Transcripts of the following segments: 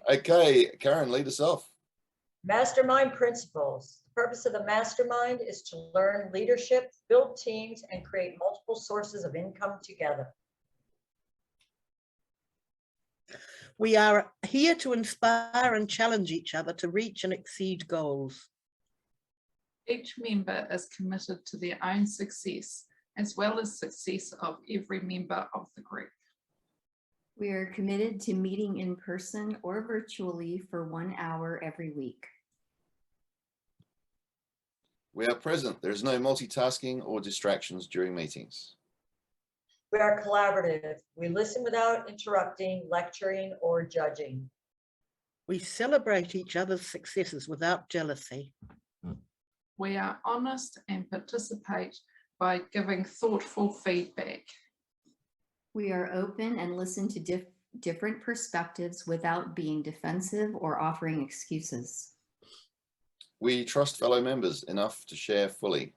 Okay, Karen, lead us off. Mastermind Principles. The purpose of the mastermind is to learn leadership, build teams, and create multiple sources of income together. We are here to inspire and challenge each other to reach and exceed goals. Each member is committed to their own success, as well as success of every member of the group. We are committed to meeting in person or virtually for 1 hour every week. We are present. There is no multitasking or distractions during meetings. We are collaborative. We listen without interrupting, lecturing, or judging. We celebrate each other's successes without jealousy. We are honest and participate by giving thoughtful feedback. We are open and listen to different perspectives without being defensive or offering excuses. We trust fellow members enough to share fully.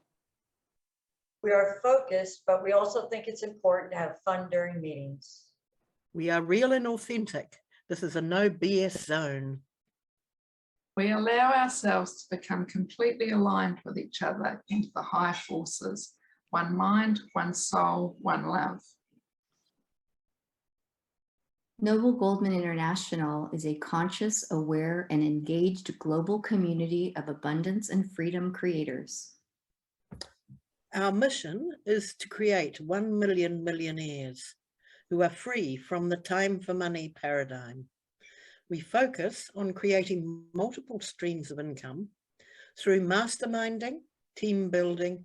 We are focused, but we also think it's important to have fun during meetings. We are real and authentic. This is a no BS zone. We allow ourselves to become completely aligned with each other and the high forces. One mind, one soul, one love. Noble Goldman International is a conscious, aware, and engaged global community of abundance and freedom creators. Our mission is to create 1 million millionaires who are free from the time for money paradigm. We focus on creating multiple streams of income through masterminding, team building,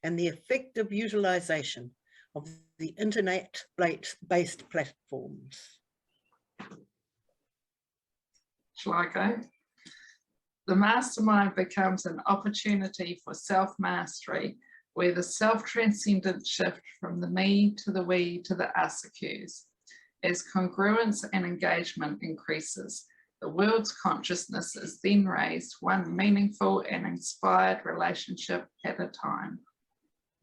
and the effective utilization of the internet-based platforms. Shall I go? The mastermind becomes an opportunity for self-mastery, where the self-transcendent shift from the me to the we to the us occurs. As congruence and engagement increases, the world's consciousness is then raised one meaningful and inspired relationship at a time.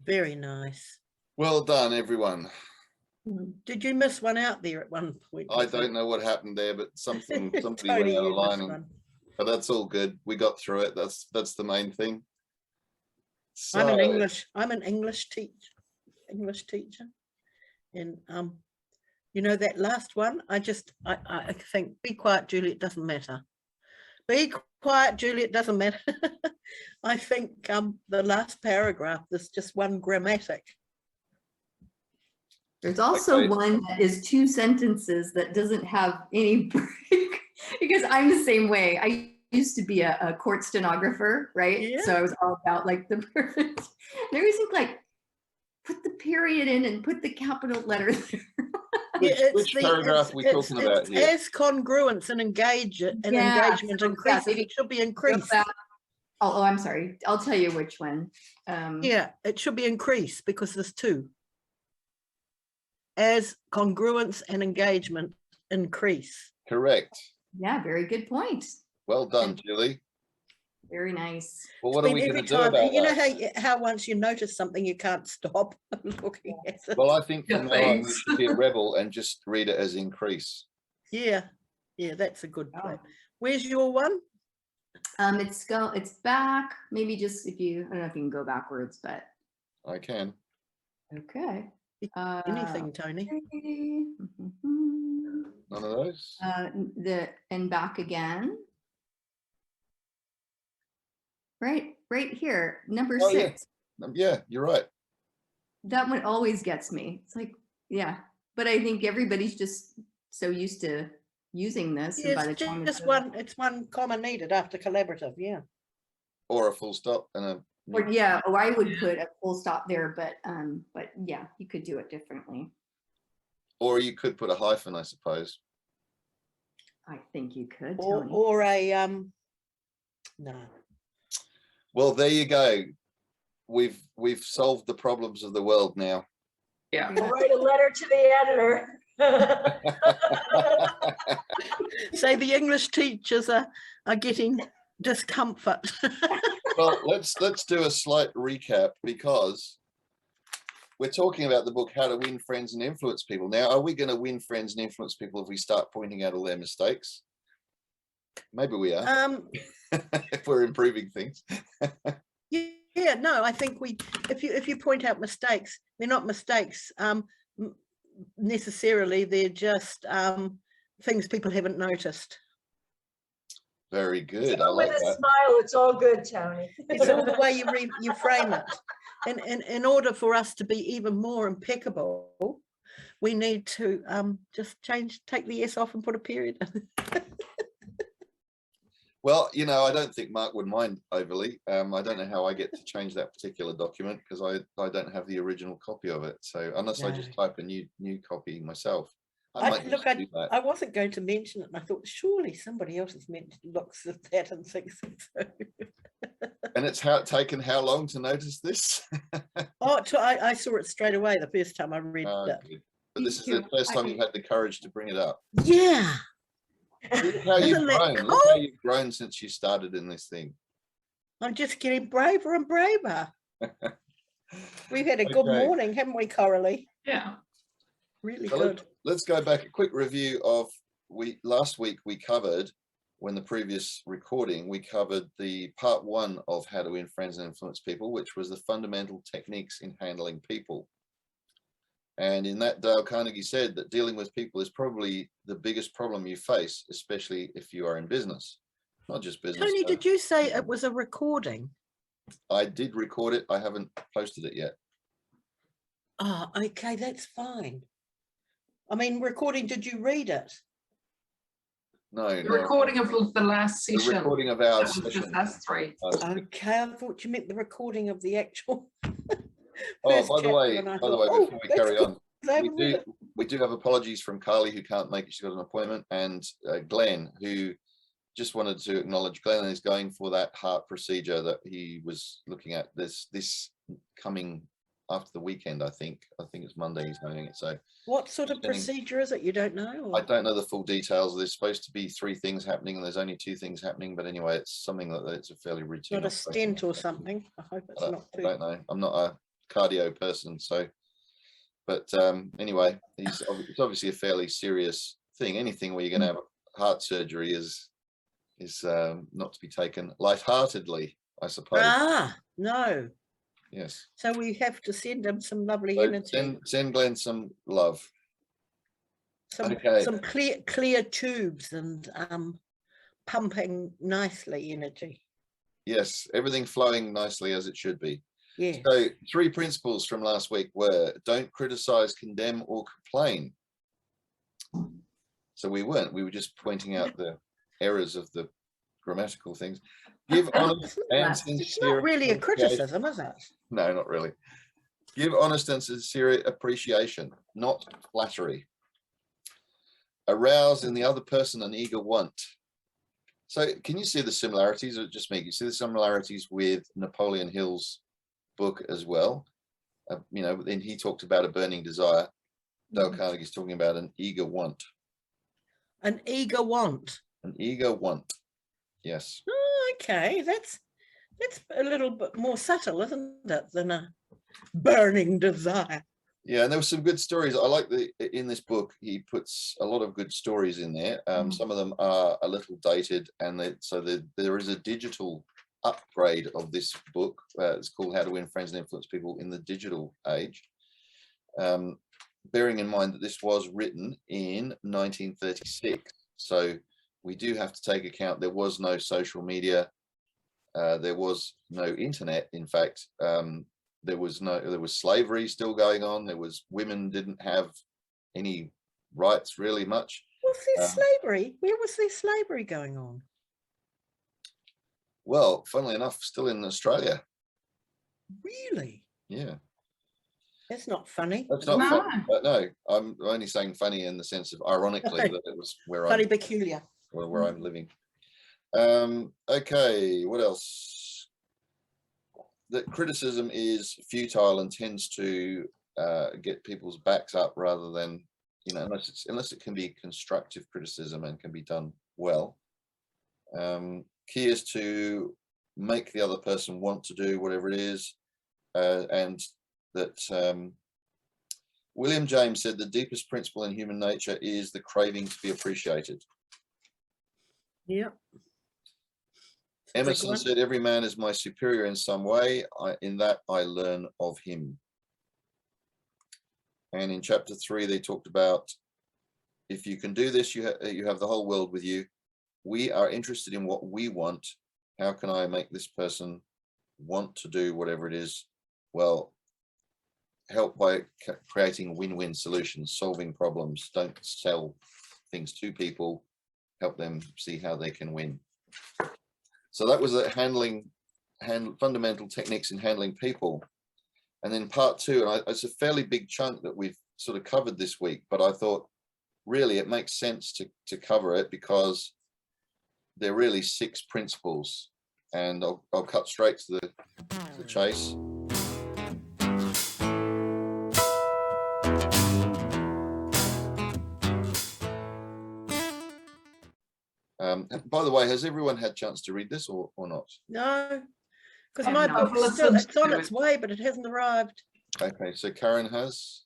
Very nice. Well done, everyone. Did you miss one out there at one point? I don't know what happened there, but somebody went Tony, out of you line. missed one. But that's all good. We got through it. That's the main thing. So, I'm an English teacher, and you know that last one. I think be quiet, Julie. It doesn't matter. Be quiet, Julie. It doesn't matter. I think the last paragraph. There's just one grammatic. There's also Okay. one that is 2 sentences that doesn't have any break, because I'm the same way. I used to be a court stenographer, right? Yeah. So I was all about like the perfect. And I always think like, put the period in and put the capital letter there. which paragraph are we talking about here? As congruence and engagement increases, maybe it should be increased. Oh, I'm sorry. I'll tell you which one. Yeah, it should be increased because there's 2. As congruence and engagement increase. Correct. Yeah, very good point. Well done, Julie. Very nice. Well, what are we going to do about you know that? how once you notice something you can't stop looking at it. Well, I think from now on we Thanks. should be a rebel and just read it as increase. Yeah, that's a good Oh. plan. Where's your one? It's back. Maybe just I don't know if you can go backwards, but I can. okay. Anything, Tony? None of those? And back again. Right here, number Oh, 6. Yeah, you're right. That one always gets me. It's like, yeah, but I think everybody's just so used to using this. And by the time It's one comma needed after collaborative. Yeah. Or a full stop and a. or I would put a full stop there, but yeah, you could do it differently. Or you could put a hyphen, I suppose. I think you could, Or Tony. or a no. Well, there you go. We've solved the problems of the world now. Yeah. We'll write a letter to the editor. Say the English teachers are getting discomfort. Well, let's do a slight recap, because we're talking about the book How to Win Friends and Influence People. Now, are we going to win friends and influence people if we start pointing out all their mistakes? Maybe we are. If we're improving things. Yeah, no, I think if you point out mistakes, they're not mistakes necessarily, they're just things people haven't noticed. Very good. So I like with a that. smile, it's all good, Tony. It's all the way you frame it. And in order for us to be even more impeccable, we need to just take the S off and put a period. Well, you know, I don't think Mark would mind overly. I don't know how I get to change that particular document because I don't have the original copy of it. So unless I just type a new copy myself, I wasn't going to mention it, and I thought surely somebody else has looks at that and thinks so. And it's taken how long to notice this? I saw it straight away the first time I read it. Good. But this is the first time you've had the courage to bring it up. Yeah. Look how you've grown. Look how you've grown since you started in this thing. I'm just getting braver and braver. We've had a good morning, haven't we, Coralie? Yeah. Really so good. Let's go back. A quick review of last week we covered, when the previous recording, we covered the part 1 of How to Win Friends and Influence People, which was the fundamental techniques in handling people. And in that, Dale Carnegie said that dealing with people is probably the biggest problem you face, especially if you are in business, not just business. Tony, did you say it was a recording? I did record it. I haven't posted it yet. Oh, okay, that's fine. I mean, recording, did you read it? No, The recording of the last session. The recording of our session. Just us three. Okay, I thought you meant the recording of the actual. Oh, by the way, before we carry on, we do have apologies from Carly, who can't make it. She's got an appointment, and Glenn, who just wanted to acknowledge Glenn is going for that heart procedure that he was looking at this coming after the weekend. I think it's Monday he's doing it. So what sort of procedure is it? You don't know? I don't know the full details. There's supposed to be 3 things happening, and there's only 2 things happening. But anyway, it's something that it's a fairly routine. Not a stent or something. I hope it's not too. I don't know. I'm not a cardio person, so. But anyway, it's obviously a fairly serious thing. Anything where you're going to have heart surgery is not to be taken lightheartedly, I suppose. Ah, no. Yes. So we have to send him some lovely energy. Send Glenn some love. Some clear tubes and pumping nicely energy. Yes, everything flowing nicely as it should be. Yeah. So 3 principles from last week were: don't criticize, condemn, or complain. So we were just pointing out the errors of the grammatical things. Give honest and sincere. It's not really a criticism, is it? No, not really. Give honest and sincere appreciation, not flattery. Arouse in the other person an eager want. So can you see the similarities, or just me? You see the similarities with Napoleon Hill's book as well. You know, then he talked about a burning desire. Dale Carnegie's talking about an eager want. An eager want. An eager want. Yes. Oh, okay, that's a little bit more subtle, isn't it, than a burning desire? Yeah, and there were some good stories. I like in this book he puts a lot of good stories in there. Some of them are a little dated, and there is a digital upgrade of this book. It's called How to Win Friends and Influence People in the Digital Age. Bearing in mind that this was written in 1936, so we do have to take account there was no social media, there was no internet. In fact, there was slavery still going on. Women didn't have any rights really much. Was there slavery? Where was there slavery going on? Well, funnily enough, still in Australia. Really? Yeah. That's not funny. That's not funny. But no, I'm only saying funny in the sense of ironically that it was where funny peculiar. Where I'm living. Okay, what else? That criticism is futile and tends to get people's backs up rather than, you know, unless it can be constructive criticism and can be done well. Key is to make the other person want to do whatever it is, and that William James said the deepest principle in human nature is the craving to be appreciated. Yeah. Emerson said, every man is my superior in some way. In that I learn of him. And in chapter 3, they talked about, if you can do this, you have the whole world with you. We are interested in what we want. How can I make this person want to do whatever it is? Well, help by creating win-win solutions, solving problems. Don't sell things to people. Help them see how they can win. So that was fundamental techniques in handling people. And then part 2, and it's a fairly big chunk that we've sort of covered this week, but I thought really it makes sense to cover it because they're really 6 principles. And I'll cut straight to the chase. By the way, has everyone had a chance to read this or not? No, because I've my not book's still, listened it's on to its it. way, but it hasn't arrived. Okay, so Karen has.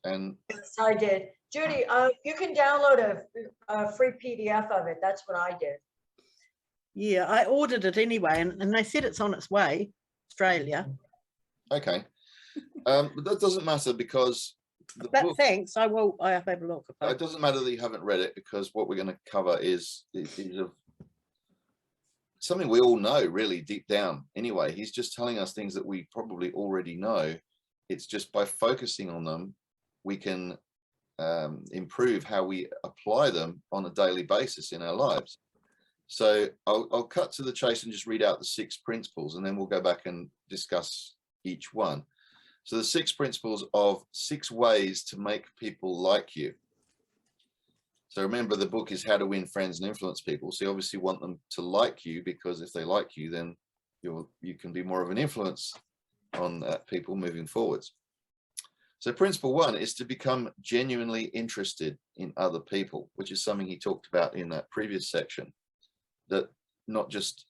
And Yes, I did. Judy, you can download a free PDF of it. That's what I did. Yeah, I ordered it anyway, and they said it's on its way, Australia. okay. But that doesn't matter because the But book, thanks, I have a look. it doesn't matter that you haven't read it, because what we're going to cover is something we all know really deep down. Anyway, he's just telling us things that we probably already know. It's just by focusing on them, we can improve how we apply them on a daily basis in our lives. So I'll cut to the chase and just read out the 6 principles, and then we'll go back and discuss each one. So the 6 principles of 6 ways to make people like you. So remember, the book is How to Win Friends and Influence People. So you obviously want them to like you, because if they like you, then you can be more of an influence on people moving forwards. So principle 1 is to become genuinely interested in other people, which is something he talked about in that previous section. That not just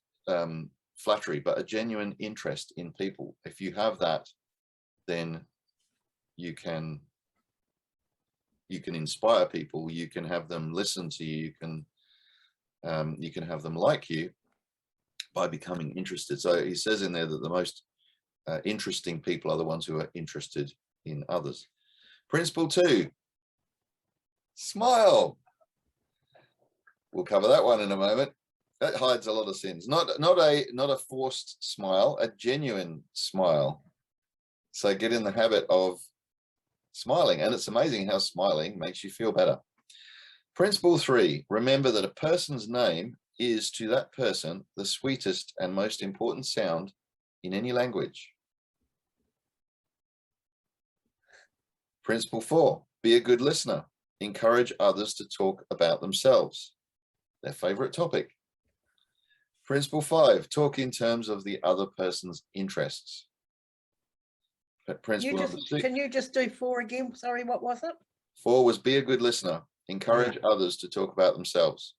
flattery, but a genuine interest in people. If you have that, then you can inspire people. You can have them listen to you. You can have them like you by becoming interested. So he says in there that the most interesting people are the ones who are interested in others. Principle 2, smile. We'll cover that one in a moment. That hides a lot of sins. Not a forced smile, a genuine smile. So get in the habit of smiling, and it's amazing how smiling makes you feel better. Principle 3, remember that a person's name is to that person the sweetest and most important sound in any language. Principle 4, be a good listener. Encourage others to talk about themselves, their favorite topic. Principle 5, talk in terms of the other person's interests. Principle number 6. Can you just do 4 again? Sorry, what was it? 4 was be a good listener. Encourage others to talk about themselves.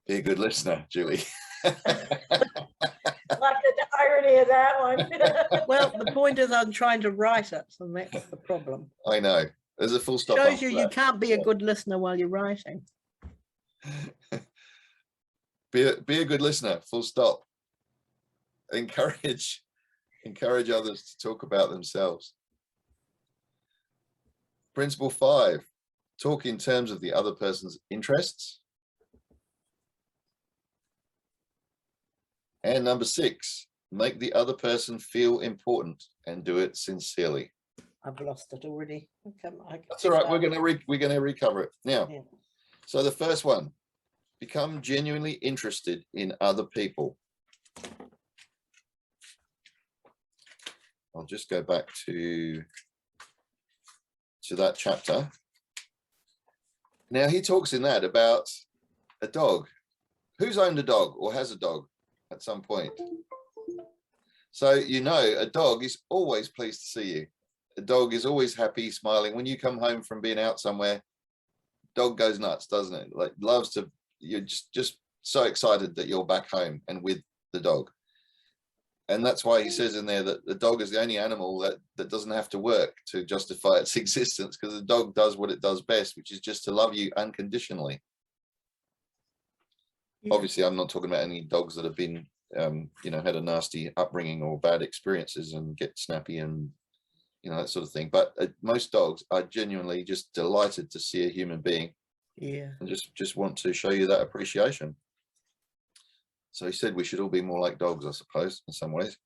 Be a good listener, Julie. Like the irony of that one. Well, the point is I'm trying to write it, and that's the problem. I know. There's a full stop. Shows you can't be a good listener while you're writing. Be a good listener, full stop. Encourage others to talk about themselves. Principle 5, talk in terms of the other person's interests. And number 6, make the other person feel important and do it sincerely. I've lost it already. Okay, that's all right. We're gonna recover it now. Yeah. So the first one, become genuinely interested in other people. I'll just go back to that chapter. Now he talks in that about a dog. Who's owned a dog or has a dog at some point? So you know a dog is always pleased to see you. A dog is always happy, smiling. When you come home from being out somewhere, dog goes nuts, doesn't it? Like loves to, you're just so excited that you're back home and with the dog. And that's why he says in there that the dog is the only animal that doesn't have to work to justify its existence, because the dog does what it does best, which is just to love you unconditionally. Yeah. Obviously, I'm not talking about any dogs that have been, you know, had a nasty upbringing or bad experiences and get snappy and, you know, that sort of thing. But most dogs are genuinely just delighted to see a human being, Yeah. and just want to show you that appreciation. So he said we should all be more like dogs, I suppose, in some ways.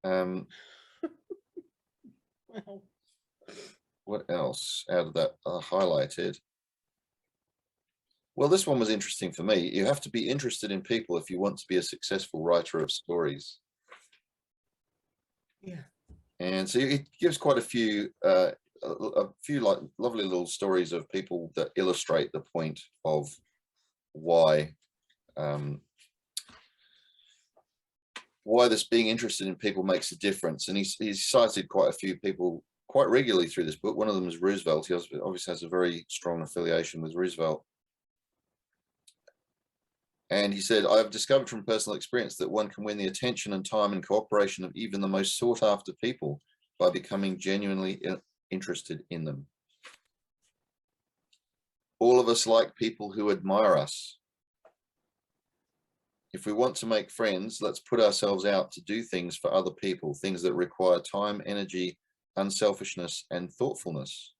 Well, What else out of that highlighted? Well, this one was interesting for me. You have to be interested in people if you want to be a successful writer of stories. yeah. And so it gives quite a few like lovely little stories of people that illustrate the point of why this being interested in people makes a difference. And he's cited quite a few people quite regularly through this book. One of them is Roosevelt. He obviously has a very strong affiliation with Roosevelt. And he said, I have discovered from personal experience that one can win the attention and time and cooperation of even the most sought after people by becoming genuinely interested in them. All of us like people who admire us. If we want to make friends, let's put ourselves out to do things for other people, things that require time, energy, unselfishness, and thoughtfulness.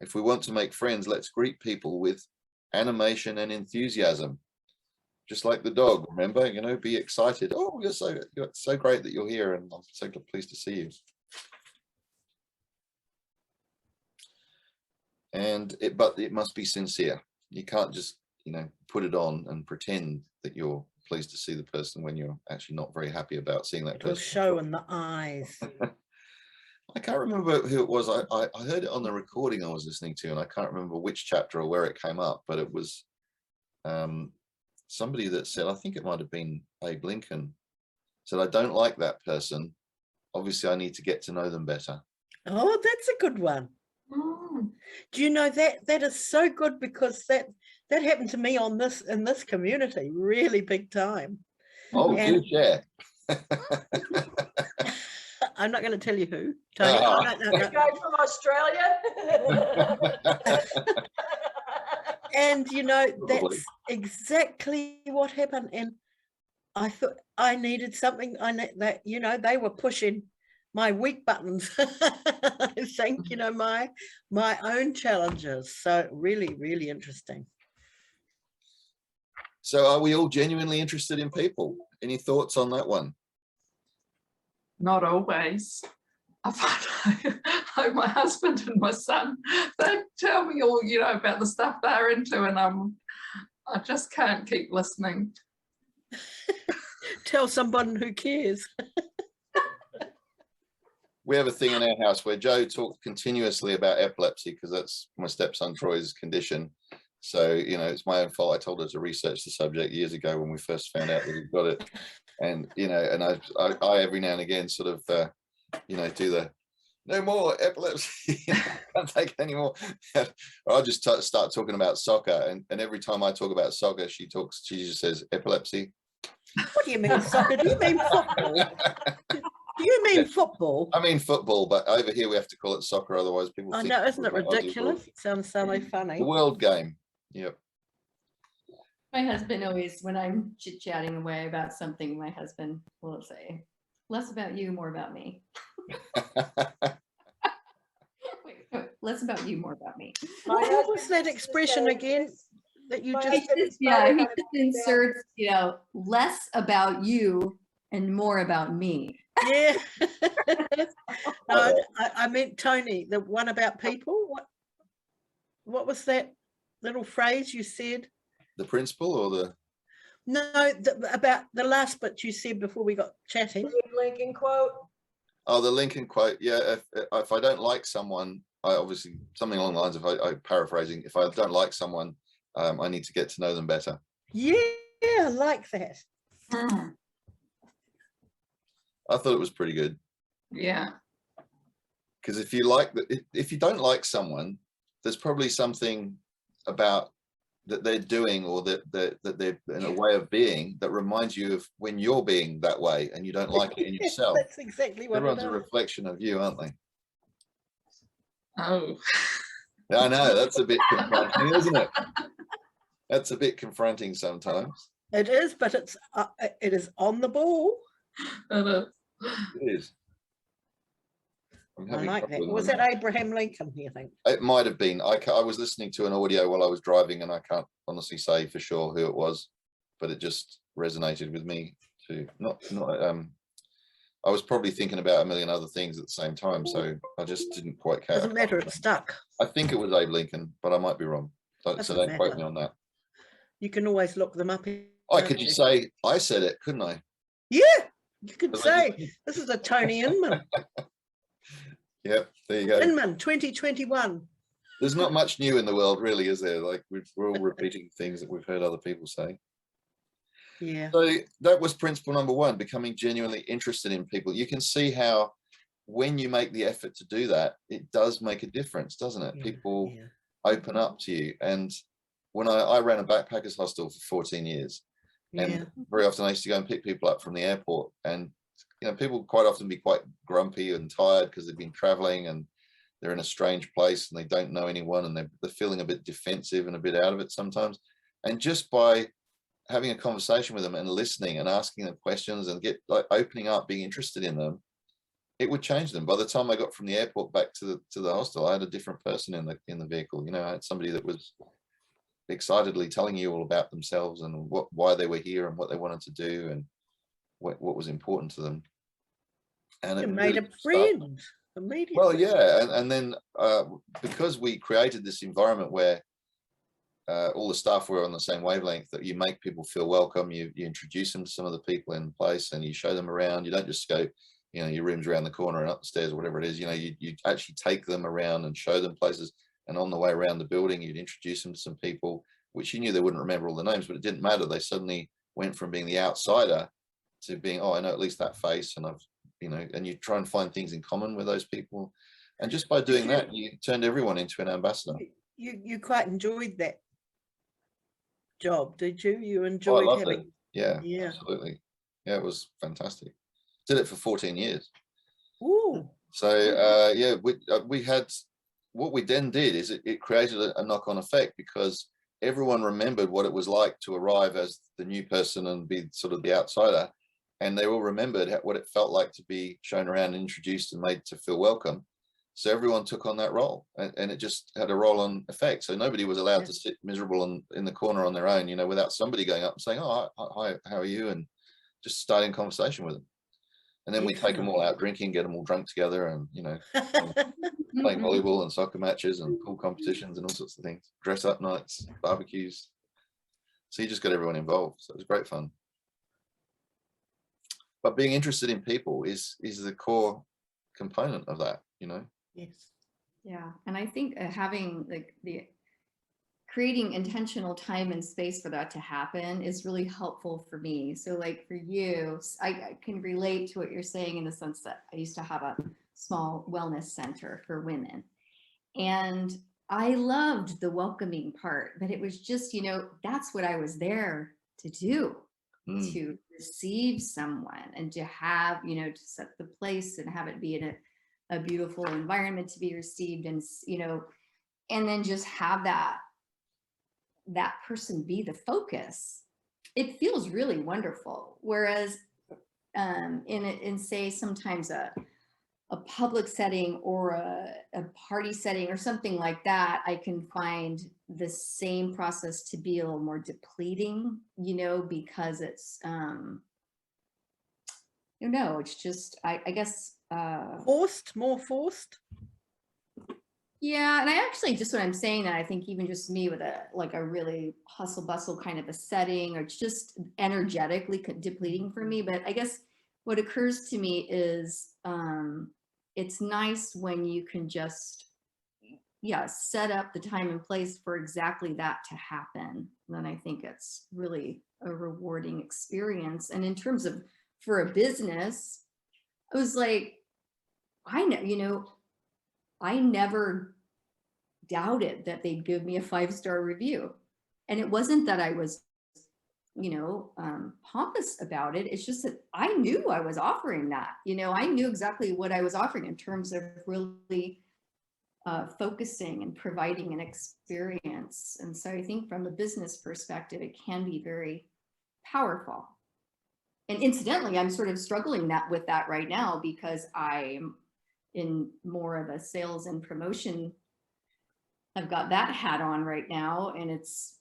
If we want to make friends, let's greet people with animation and enthusiasm, just like the dog. Remember, you know, be excited. Oh, you're so great that you're here, and I'm so pleased to see you. And but it must be sincere. You can't just, you know, put it on and pretend that you're pleased to see the person when you're actually not very happy about seeing that It'll person. show in the eyes. I can't remember who it was. I heard it on the recording I was listening to, and I can't remember which chapter or where it came up, but it was somebody that said, I think it might have been Abe Lincoln, said, I don't like that person. Obviously, I need to get to know them better. Oh, that's a good one. Mm. Do you know that is so good, because that happened to me in this community really big time. Oh, And- do share. I'm not going to tell you who, Tony. Oh. No. The guy from Australia. And you know, Probably. that's exactly what happened. And I thought I needed something. That, you know, they were pushing my weak buttons. I think, you know, my own challenges. So really, really interesting. So are we all genuinely interested in people? Any thoughts on that one? Not always. I find like my husband and my son, they tell me all, you know, about the stuff they're into, and I just can't keep listening. Tell someone who cares. We have a thing in our house where Joe talks continuously about epilepsy, because that's my stepson Troy's condition. So, you know, it's my own fault. I told her to research the subject years ago when we first found out that he'd got it. And, you know, and I every now and again sort of, you know, do the no more epilepsy. Can't take it anymore. Or I'll just start talking about soccer. And every time I talk about soccer, she just says epilepsy. What do you mean soccer? Do you mean football? Do you mean football? I mean football, but over here we have to call it soccer, otherwise people I think. know, isn't it we're Aussie ridiculous? rules. It sounds so funny. The world game. Yep. My husband always, when I'm chit-chatting away about something, my husband will say, less about you, more about me. Wait, less about you, more about me. What was that expression again that you My just... husband is Yeah, he probably just inserts, you know, less about you and more about me. Yeah. No, I meant Tony, the one about people. What was that little phrase you said? The principle or the... No, about the last bit you said before we got chatting. Lincoln quote. Oh, the Lincoln quote. Yeah, if I don't like someone, I obviously something along the lines of, I paraphrasing, if I don't like someone, I need to get to know them better. Yeah, I like that. Mm. I thought it was pretty good, Yeah. because if you don't like someone, there's probably something about that they're doing, or that they're in a way of being that reminds you of when you're being that way and you don't like it in yourself. That's exactly what Everyone's it a is. reflection of you, aren't they? Oh, I know, that's a bit confronting, isn't it? That's a bit confronting sometimes. It is, but it is on the ball. it It is. I'm I having like trouble that. with Was my that Abraham Lincoln, you think? It might have been. I was listening to an audio while I was driving, and I can't honestly say for sure who it was, but it just resonated with me too. I was probably thinking about a million other things at the same time, so I just didn't quite catch. Doesn't matter, it stuck. I think it was Abe Lincoln, but I might be wrong. So Doesn't don't quote matter. me on that. You can always look them up. I could just say I said it, couldn't I? Yeah, you could Because I say, this is a Tony Inman. Yep, there you go. Inman 2021. There's not much new in the world, really, is there? Like we're all repeating things that we've heard other people say. Yeah. So that was principle number one, becoming genuinely interested in people. You can see how when you make the effort to do that, it does make a difference, doesn't it? Yeah, People yeah. open up to you. And when I ran a backpackers hostel for 14 years, Yeah. and very often I used to go and pick people up from the airport, and people quite often be quite grumpy and tired because they've been traveling and they're in a strange place and they don't know anyone, and they're feeling a bit defensive and a bit out of it sometimes. And just by having a conversation with them and listening and asking them questions and opening up, being interested in them, it would change them. By the time I got from the airport back to the hostel, I had a different person in the vehicle. I had somebody that was excitedly telling you all about themselves and why they were here and what they wanted to do and what was important to them. And You it made really a friend immediately. well, yeah, and then because we created this environment where all the staff were on the same wavelength, that you make people feel welcome, you introduce them to some of the people in place, and you show them around. You don't just go, your room's around the corner and up the stairs or whatever it is. You actually take them around and show them places. And on the way around the building, you'd introduce them to some people, which you knew they wouldn't remember all the names, but it didn't matter. They suddenly went from being the outsider to being, oh, I know at least that face, and and you try and find things in common with those people. And just by doing that, you turned everyone into an ambassador. You quite enjoyed that job, did you? You Oh, I enjoyed loved having it. Yeah, Yeah. absolutely. Yeah, it was fantastic. Did it for 14 years. Ooh. So yeah, we had, what we then did is it created a knock-on effect, because everyone remembered what it was like to arrive as the new person and be sort of the outsider, and they all remembered what it felt like to be shown around and introduced and made to feel welcome. So everyone took on that role, and it just had a roll-on effect. So nobody was allowed to sit miserable in the corner on their own, without somebody going up and saying, oh, hi, how are you? And just starting conversation with them. And then we take them all out drinking, get them all drunk together, and, playing volleyball and soccer matches and pool competitions and all sorts of things, dress up nights, barbecues. So you just got everyone involved. So it was great fun. But being interested in people is the core component of that, Yes. Yeah, and I think having creating intentional time and space for that to happen is really helpful for me. So like for you, I can relate to what you're saying in the sense that I used to have a small wellness center for women, and I loved the welcoming part, but it was just, that's what I was there to do, to receive someone and to have, to set the place and have it be in a beautiful environment to be received, and and then just have that person be the focus. It feels really wonderful. Whereas in say sometimes a public setting or a party setting or something like that, I can find the same process to be a little more depleting, because it's it's just I guess More forced. Yeah, and I actually, just what I'm saying, that I think even just me with a really hustle bustle kind of a setting, or it's just energetically depleting for me. But I guess what occurs to me is it's nice when you can just set up the time and place for exactly that to happen. And then I think it's really a rewarding experience. And in terms of for a business, I was like, I never doubted that they'd give me a 5-star review. And it wasn't that I was, pompous about it. It's just that I knew I was offering that, I knew exactly what I was offering in terms of really focusing and providing an experience. And so I think from a business perspective, it can be very powerful. And incidentally, I'm sort of struggling with that right now because I'm in more of a sales and promotion. I've got that hat on right now, and it's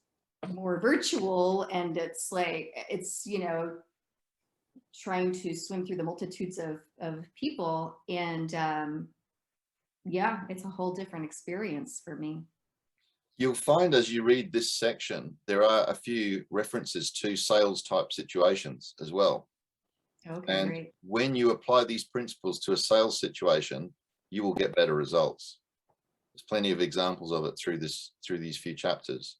more virtual, and it's like, it's, trying to swim through the multitudes of people. And yeah, it's a whole different experience for me. You'll find as you read this section, there are a few references to sales type situations as well. Okay, And great. when you apply these principles to a sales situation, you will get better results. There's plenty of examples of it through these few chapters.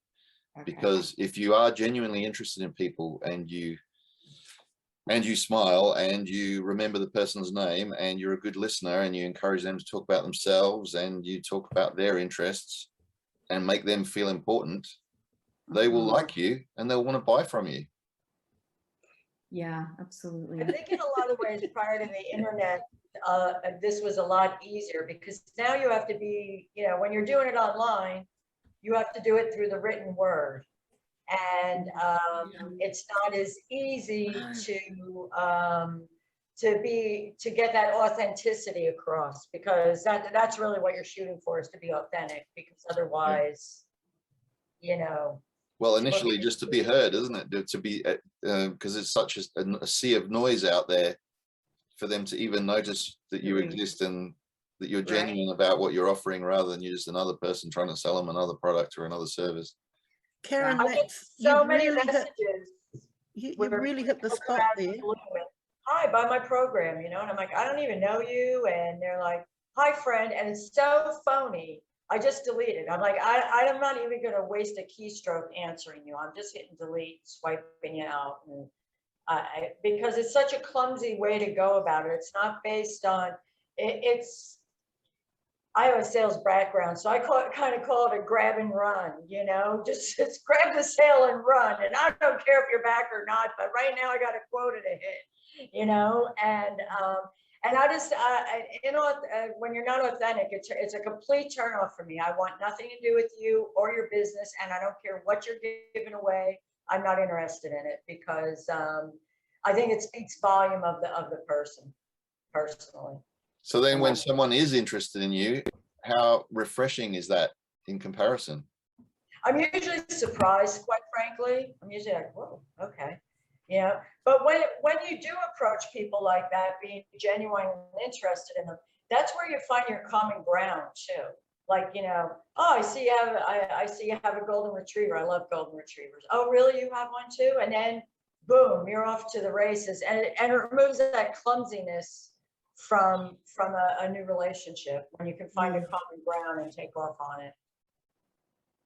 Okay. Because if you are genuinely interested in people and you smile and you remember the person's name and you're a good listener and you encourage them to talk about themselves and you talk about their interests and make them feel important, they will like you and they'll want to buy from you. Yeah, absolutely. I think in a lot of ways prior to the internet, this was a lot easier because now you have to be, when you're doing it online, you have to do it through the written word. And it's not as easy to get that authenticity across, because that's really what you're shooting for, is to be authentic, because otherwise, Well, initially just to be heard, isn't it? To be, because it's such a sea of noise out there, for them to even notice that you exist and that you're genuine about what you're offering, rather than you're just another person trying to sell them another product or another service. Karen, I get so many messages. You really hit the spot there. Hi, buy my program, and I'm like, I don't even know you. And they're like, hi, friend. And it's so phony. I just deleted. I'm like, I'm not even going to waste a keystroke answering you. I'm just hitting delete, swiping it out. And because it's such a clumsy way to go about it. It's not based on, I have a sales background, so I kind of call it a grab and run, just grab the sale and run. And I don't care if you're back or not, but right now I got a quota to hit, and I just, when you're not authentic, it's a complete turnoff for me. I want nothing to do with you or your business, and I don't care what you're giving away. I'm not interested in it, because I think it speaks volume of the person, personally. So then when someone is interested in you, how refreshing is that in comparison? I'm usually surprised, quite frankly. I'm usually like, whoa, okay. But when you do approach people like that, being genuine and interested in them, that's where you find your common ground too. Like, oh, I see you have a golden retriever. I love golden retrievers. Oh, really? You have one too? And then boom, you're off to the races. And it removes that clumsiness from a new relationship, when you can find a common ground and take off on it.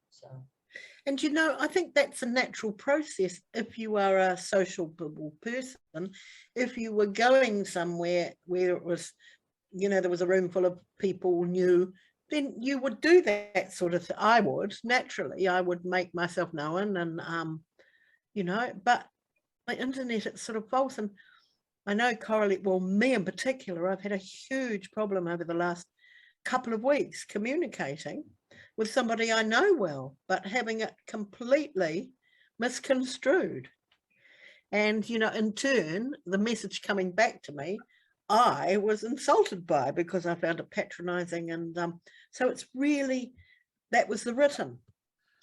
So. And I think that's a natural process if you are a sociable person. If you were going somewhere where it was, there was a room full of people new, then you would do that sort of thing. I would, naturally, I would make myself known, and but the internet, it's sort of false. And I know me in particular, I've had a huge problem over the last couple of weeks communicating with somebody I know well, but having it completely misconstrued. And, in turn, the message coming back to me, I was insulted by, because I found it patronizing. And so it's really, that was the written.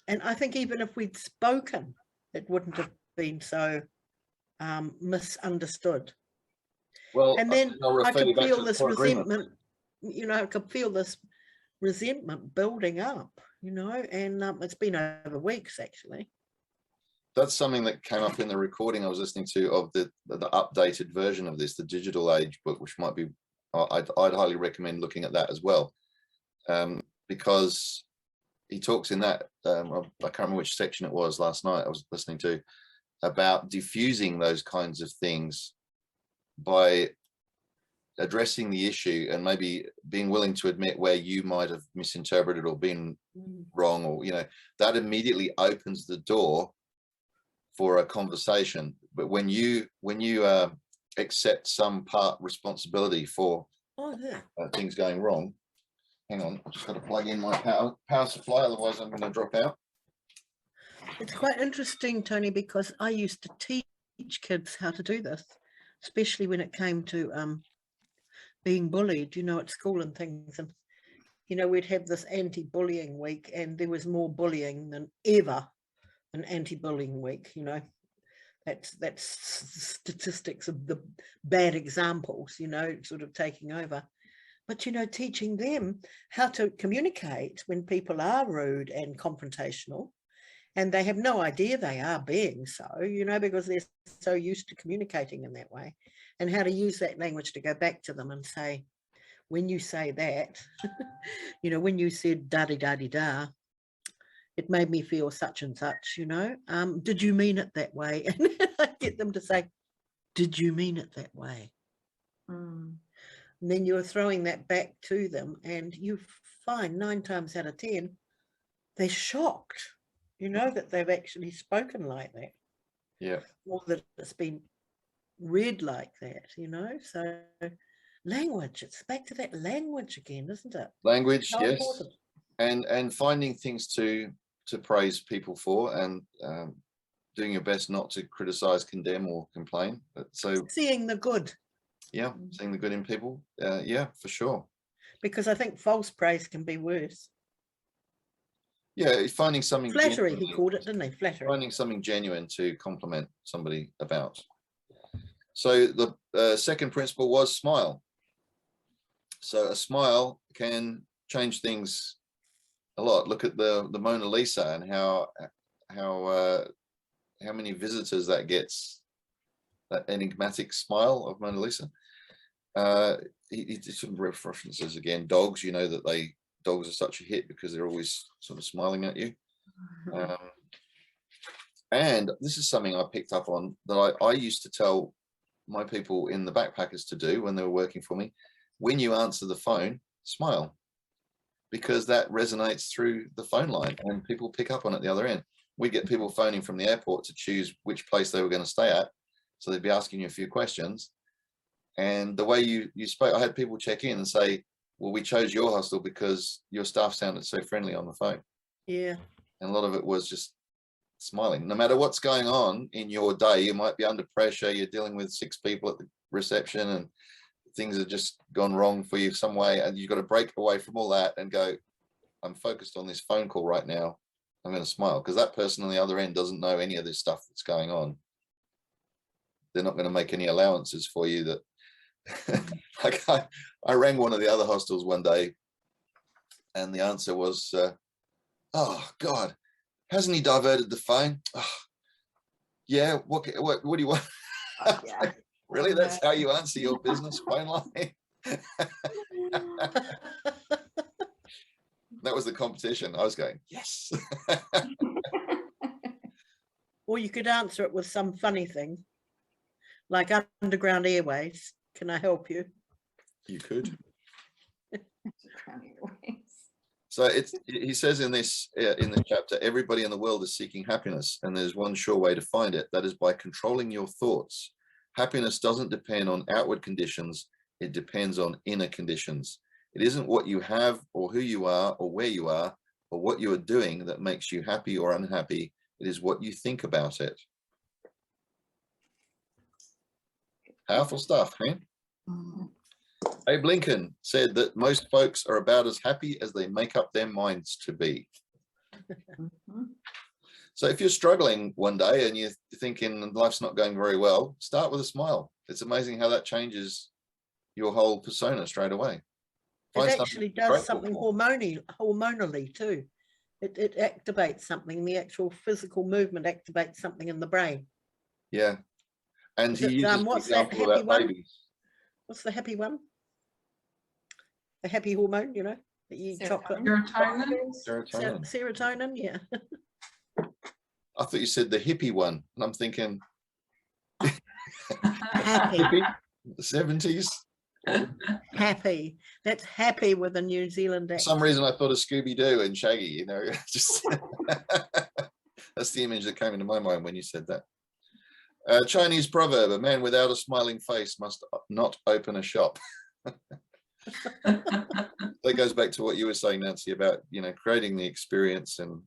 And I think even if we'd spoken, it wouldn't have been so misunderstood. Well, and then I could feel this resentment, I could feel this resentment building up, and it's been over weeks, actually. That's something that came up in the recording I was listening to of the updated version of this, the digital age book, which might be, I'd highly recommend looking at that as well, because he talks in that, I can't remember which section it was last night I was listening to, about diffusing those kinds of things by addressing the issue and maybe being willing to admit where you might have misinterpreted or been wrong, or that immediately opens the door for a conversation. But when you accept some part responsibility for things going wrong, hang on, I've just got to plug in my power supply, otherwise I'm going to drop out. It's quite interesting, Tony, because I used to teach kids how to do this, especially when it came to being bullied, at school and things. And, we'd have this anti-bullying week, and there was more bullying than ever an anti-bullying week. That's statistics of the bad examples, sort of taking over. But, teaching them how to communicate when people are rude and confrontational, and they have no idea they are being so, because they're so used to communicating in that way, and how to use that language to go back to them and say, when you say that, when you said da-di-da-di-da, it made me feel such and such, did you mean it that way? And I get them to say, did you mean it that way? And then you're throwing that back to them, and you find 9 times out of 10, they're shocked, that they've actually spoken like that. Yeah. Or that it's been read like that, so language, it's back to that language again, isn't it? Language, How yes. important. And finding things to praise people for, and doing your best not to criticize, condemn, or complain. But so seeing the good. Yeah, seeing the good in people. Yeah, for sure. Because I think false praise can be worse. Yeah, finding something flattery, he called it, didn't he? Flattery. Finding something genuine to compliment somebody about. So the second principle was smile. So a smile can change things a lot. Look at the Mona Lisa and how many visitors that gets. That enigmatic smile of Mona Lisa. He did some references again. Dogs, that dogs are such a hit because they're always sort of smiling at you. And this is something I picked up on that I used to tell my people in the backpackers to do when they were working for me. When you answer the phone, smile, because that resonates through the phone line and people pick up on it the other end. We get people phoning from the airport to choose which place they were going to stay at. So they'd be asking you a few questions. And the way you spoke, I had people check in and say, well, we chose your hostel because your staff sounded so friendly on the phone. Yeah. And a lot of it was just smiling. No matter what's going on in your day, you might be under pressure, you're dealing with 6 people at the reception and things have just gone wrong for you some way, and you've got to break away from all that and go, I'm focused on this phone call right now. I'm going to smile, because that person on the other end doesn't know any of this stuff that's going on. They're not going to make any allowances for you. That like I rang one of the other hostels one day, and the answer was, oh God, hasn't he diverted the phone? Oh, yeah, what do you want? Yeah. Really, that's how you answer your business phone line? That was the competition. I was going, yes. Or you could answer it with some funny thing, like Underground Airways. Can I help you? You could. Underground Airways. So he says in this chapter, everybody in the world is seeking happiness, and there's one sure way to find it. That is by controlling your thoughts. Happiness doesn't depend on outward conditions. It depends on inner conditions. It isn't what you have or who you are or where you are or what you are doing that makes you happy or unhappy. It is what you think about it. Powerful stuff, huh? Abe Lincoln said that most folks are about as happy as they make up their minds to be. So if you're struggling one day and you're thinking life's not going very well, start with a smile. It's amazing how that changes your whole persona straight away. It actually does something hormonally too. It activates something. The actual physical movement activates something in the brain. Yeah. And he uses the example about babies. What's the happy one? The happy hormone, that you eat chocolate. Serotonin. Serotonin, yeah. I thought you said the hippie one, and I'm thinking happy. the 70s. Happy. That's happy with a New Zealand For accent. some reason I thought of Scooby-Doo and Shaggy, you know, just that's the image that came into my mind when you said that. Chinese proverb, a man without a smiling face must not open a shop. That goes back to what you were saying, Nancy, about, you know, creating the experience, and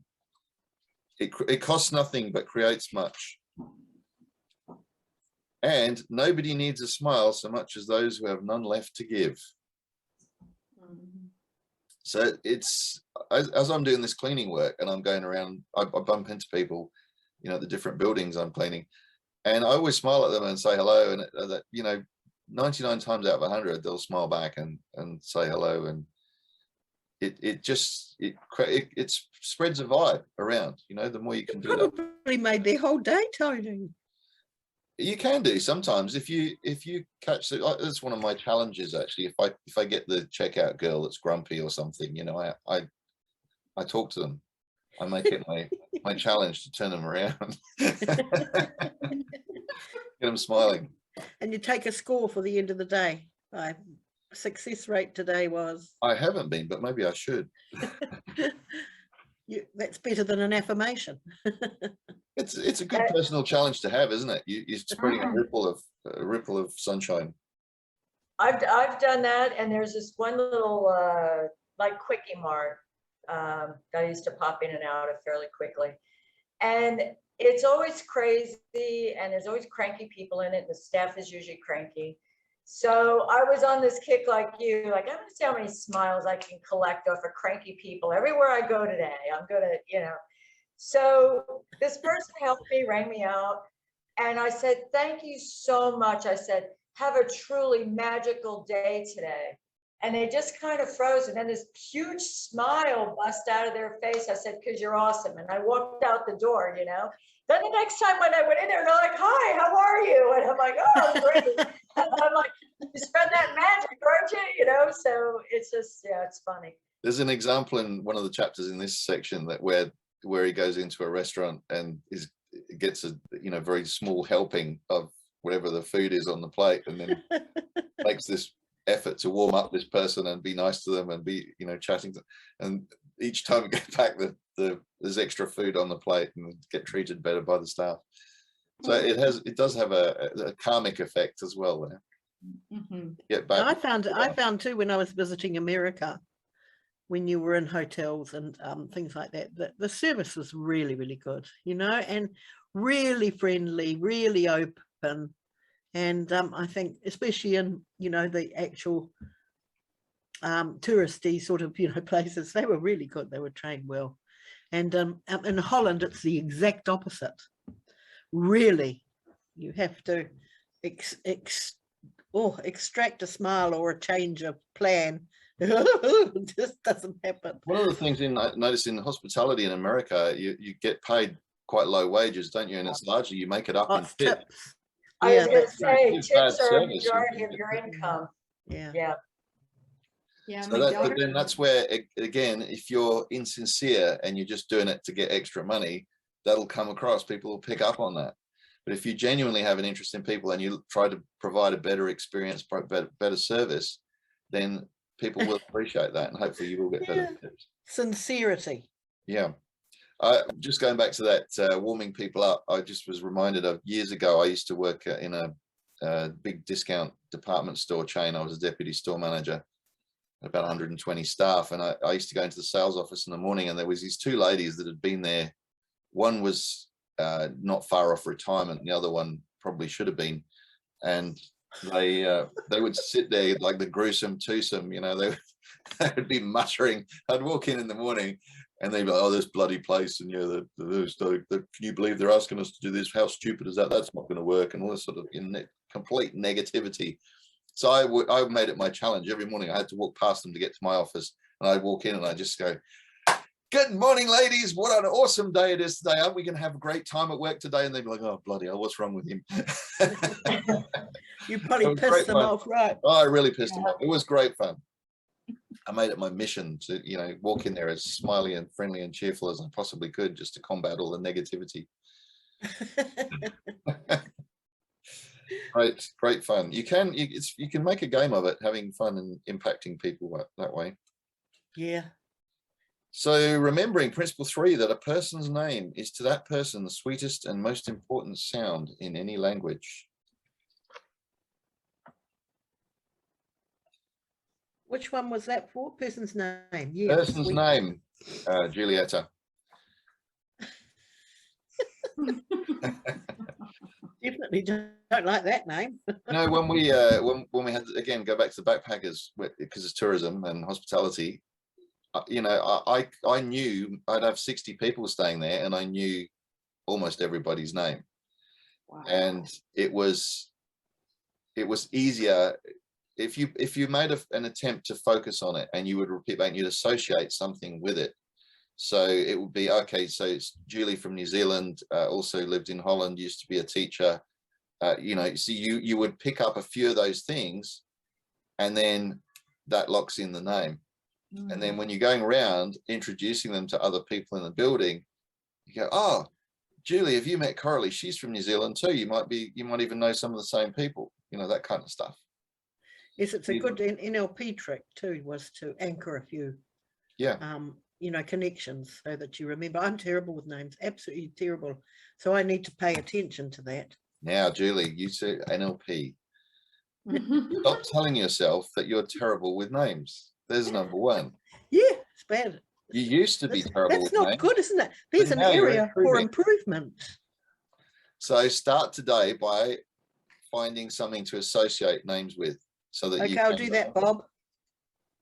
it costs nothing but creates much. And nobody needs a smile so much as those who have none left to give. So it's, as I'm doing this cleaning work and I'm going around, I bump into people, you know, the different buildings I'm cleaning, and I always smile at them and say hello, and that, you know, 99 times out of 100 they'll smile back and say hello, and it spreads a vibe around, you know, the more you can do that. Probably made their whole day, Tony. You can do sometimes if you catch it. That's one of my challenges, actually. If I get the checkout girl that's grumpy or something, you know, I talk to them. I make it my challenge to turn them around. Get them smiling. And you take a score for the end of the day. My success rate today was. I haven't been, but maybe I should. That's better than an affirmation. It's a good personal challenge to have, isn't it? You're spreading a ripple of sunshine. I've done that, and there's this one little like Quickie Mart that I used to pop in and out of fairly quickly, and it's always crazy, and there's always cranky people in it. The staff is usually cranky. So I was on this kick like you, like, I'm gonna see how many smiles I can collect off of cranky people everywhere I go today. I'm gonna, you know. So this person helped me, rang me out, and I said, thank you so much. I said, have a truly magical day today. And they just kind of froze, and then this huge smile bust out of their face. I said, because you're awesome. And I walked out the door, you know. Then the next time when I went in there, they're like, hi, how are you? And I'm like, oh, great. I'm like, you spread that magic, aren't you? You know, so it's just, yeah, it's funny. There's an example in one of the chapters in this section that where he goes into a restaurant and gets a, you know, very small helping of whatever the food is on the plate, and then makes this effort to warm up this person and be nice to them and be, you know, chatting to, and each time we get back there's extra food on the plate and get treated better by the staff. So it does have a karmic effect as well there. Get back. I found too, when I was visiting America, when you were in hotels and things like that, the service was really, really good, you know, and really friendly, really open. And I think especially in, you know, the actual touristy sort of, you know, places, they were really good. They were trained well. And in Holland, it's the exact opposite. Really, you have to extract a smile or a change of plan. It just doesn't happen. One of the things I noticed in hospitality in America, you get paid quite low wages, don't you? And it's largely you make it up in tips. I was going to say, tips are a majority of your income. Yeah. Yeah. Yeah. So then that's where, again, if you're insincere and you're just doing it to get extra money, that'll come across. People will pick up on that. But if you genuinely have an interest in people and you try to provide a better experience, better service, then people will appreciate that, and hopefully you will get better tips. Sincerity. Yeah. Just going back to that warming people up, I just was reminded of years ago, I used to work in a big discount department store chain. I was a deputy store manager, about 120 staff, and I used to go into the sales office in the morning, and there was these two ladies that had been there. One was not far off retirement, and the other one probably should have been, and they would sit there like the gruesome twosome, you know. They would be muttering. I'd walk in the morning and they'd be like, oh, this bloody place, and yeah, can you believe they're asking us to do this? How stupid is that? That's not going to work, and all this sort of complete negativity. So I made it my challenge. Every morning I had to walk past them to get to my office, and I'd walk in and I just go, good morning, ladies. What an awesome day it is today. Aren't we going to have a great time at work today? And they'd be like, oh, bloody hell, what's wrong with him? You probably pissed them off, right? Oh, I really pissed them off. It was great fun. I made it my mission to, you know, walk in there as smiley and friendly and cheerful as I possibly could, just to combat all the negativity. Great fun. You can make a game of it, having fun and impacting people that way. Yeah. So remembering principle 3, that a person's name is to that person the sweetest and most important sound in any language. Which one was that for? Person's name. Yeah. Person's name, Julieta. Definitely don't like that name. No, when we had, again, go back to the backpackers, because it's tourism and hospitality, you know, I knew I'd have 60 people staying there, and I knew almost everybody's name. Wow. And it was easier if you made an attempt to focus on it, and you would repeat back and you'd associate something with it. So it would be, okay, so it's Julie from New Zealand, also lived in Holland, used to be a teacher. You know, so you would pick up a few of those things, and then that locks in the name. And then when you're going around introducing them to other people in the building, you go, oh, Julie, have you met Coralie? She's from New Zealand too. You might even know some of the same people, you know, that kind of stuff. Yes, it's a good NLP trick too, was to anchor a few, you know, connections, so that you remember. I'm terrible with names, absolutely terrible. So I need to pay attention to that. Now, Julie, you say NLP. Stop telling yourself that you're terrible with names. There's number one. Yeah, it's bad. You used to be terrible with names. That's not good, isn't it? There's an area for improvement. So start today by finding something to associate names with, so that you can. I'll do that, Bob.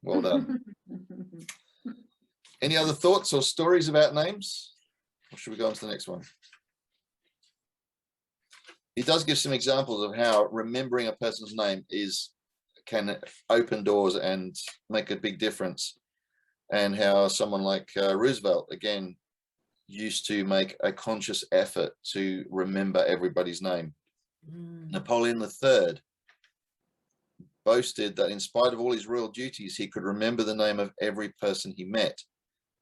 Well done. Any other thoughts or stories about names? Or should we go on to the next one? He does give some examples of how remembering a person's name can open doors and make a big difference, and how someone like Roosevelt, again, used to make a conscious effort to remember everybody's name. Napoleon III boasted that in spite of all his royal duties, he could remember the name of every person he met.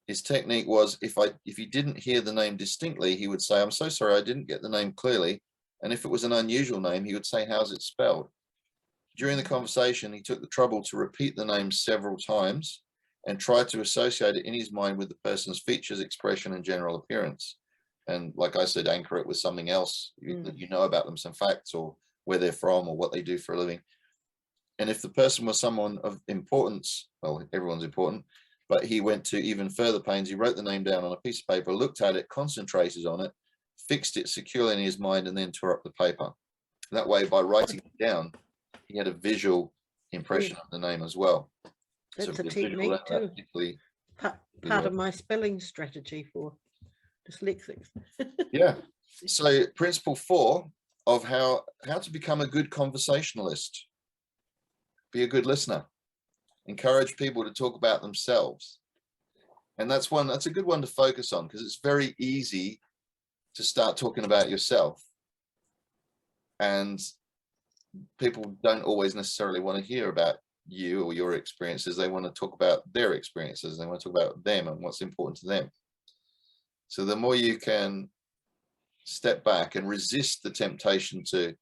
His technique was, if he didn't hear the name distinctly, he would say, I'm so sorry, I didn't get the name clearly. And if it was an unusual name, he would say, how's it spelled? During the conversation, he took the trouble to repeat the name several times and tried to associate it in his mind with the person's features, expression, and general appearance. And like I said, anchor it with something else that you know about them, some facts, or where they're from, or what they do for a living. And if the person was someone of importance, well, everyone's important, but he went to even further pains. He wrote the name down on a piece of paper, looked at it, concentrated on it, fixed it securely in his mind, and then tore up the paper. That way, by writing it down, he had a visual impression of the name as well. That's a technique too. Part of my spelling strategy for dyslexics. Yeah. So principle 4 of how to become a good conversationalist. Be a good listener. Encourage people to talk about themselves. And that's a good one to focus on, because it's very easy to start talking about yourself. And people don't always necessarily want to hear about you or your experiences. They want to talk about their experiences. They want to talk about them and what's important to them. So the more you can step back and resist the temptation to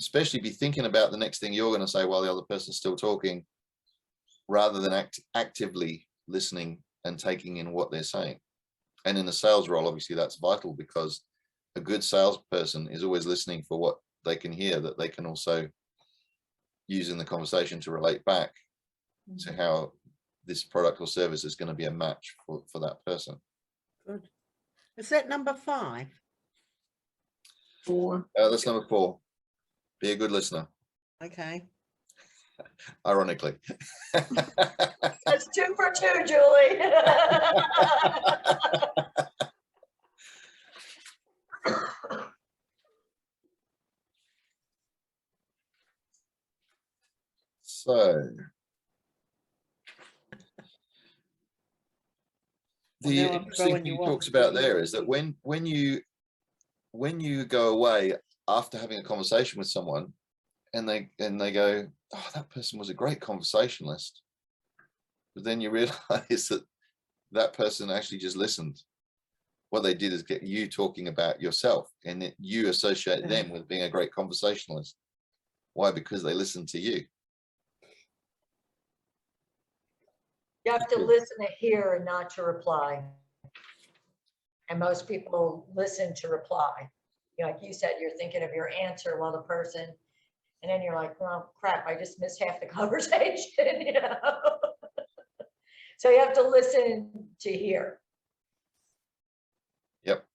especially be thinking about the next thing you're going to say while the other person's still talking, rather than actively listening and taking in what they're saying. And in a sales role, obviously that's vital, because a good salesperson is always listening for what they can hear, that they can also use in the conversation to relate back to how this product or service is going to be a match for that person. Good. Is that number 5? 4. That's number 4. Be a good listener. Okay. Ironically. That's 2 for 2, Julie. So the interesting thing he talks about there is that when you go away after having a conversation with someone, and they go, oh, that person was a great conversationalist, but then you realize that person actually just listened. What they did is get you talking about yourself, and that you associate them with being a great conversationalist. Why? Because they listen to you. You have to listen to hear and not to reply. And most people listen to reply. Like you said, you're thinking of your answer while the person, and then you're like, well, crap, I just missed half the conversation, you know? So you have to listen to hear. Yep.